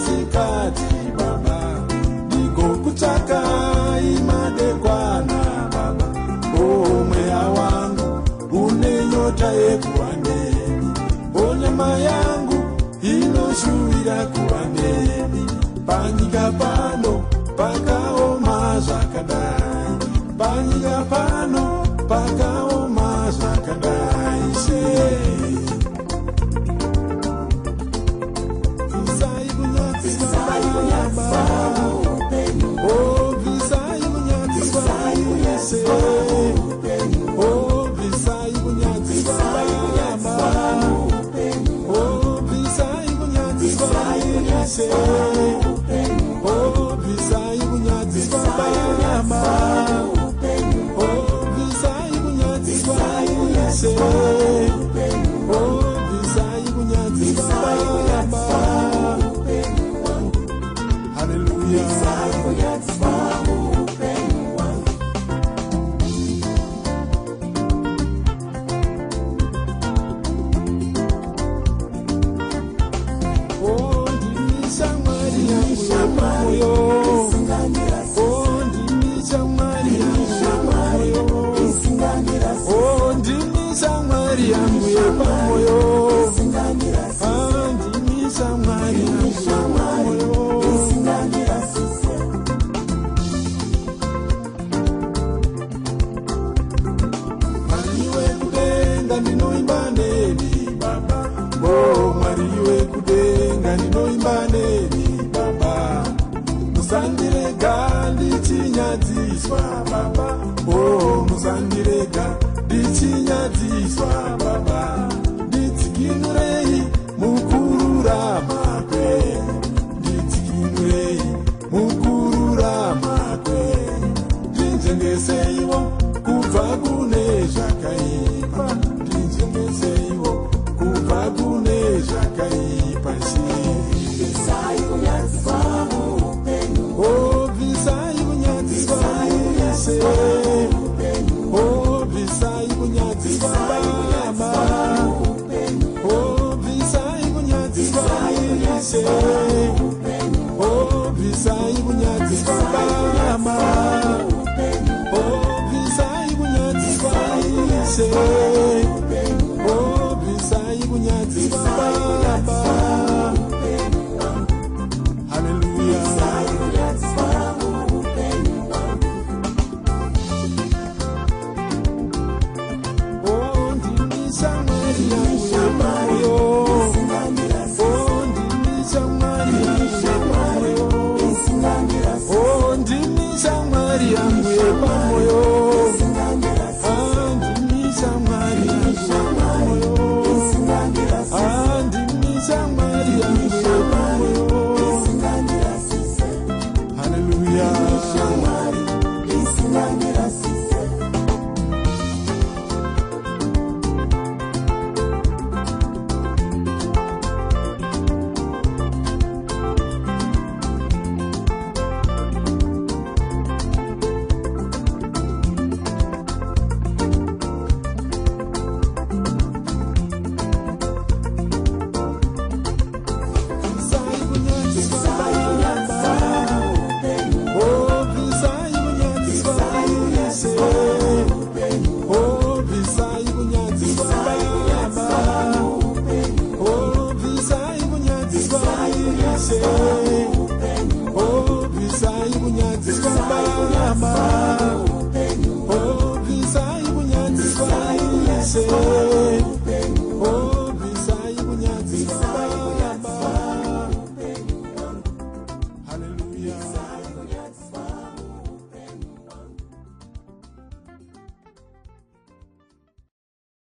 masikati baba ndikokutsvaka imadekwana baba. Mweya wangu une nyota yekuva nemi, nyama yangu inoshuvira kuva nemi. Panyika pano pakaoma zvakadai, panyika pano pakaoma zvakadai. Bvisai kunyadziswa upenyu, oh bvisai kunyadziswa upenyu, oh bvisai kunyadziswa upenyu, oh bvisai kunyadziswa upenyu, oh bvisai kunyadziswa upenyu, oh bvisai kunyadziswa upenyu, oh bvisai kunyadziswa upenyu. Hallelujah. Oh, ndimisa Mwari yangu yepamoyo. Oh, ndimisa Mwari yangu yepamoyo. Oh, ndimisa Mwari yangu yepamoyo. Ah, ndimisa Mwari yangu yepamoyo. Mwari wekudenga ndinoimba nemi baba. Oh, Mwari wekudenga ndinoimba nemi baba. Musandirega ndichinyadziswa baba. Oh, musandirega ndichinyadziswa baba. Ndidzikinurei mukururama kwenyu, ndidzikinurei mukururama kwenyu. Ndinzengeseiwo kubva kune zvakaipa, ndinzengeseiwo kubva kune zvakaipa. Bvisai kunyadziswa upenyu, oh bvisai kunyadziswa upenyu, oh bvisai kunyadziswa upenyu, oh bvisai kunyadziswa upenyu, oh bvisai kunyadziswa upenyu, oh bvisai kunyadziswa upenyu, oh bvisai kunyadziswa upenyu. Hallelujah. Oh, ndimisa Mwari yangu yepamoyo. Oh, ndimisa Mwari yangu yepamoyo. Oh, ndimisa Mwari yangu yepamoyo. Ah, ndimisa Mwari yangu yepamoyo. Ah, ndimisa Mwari yangu yepamoyo. Hallelujah. Oh, bvisai kunyadziswa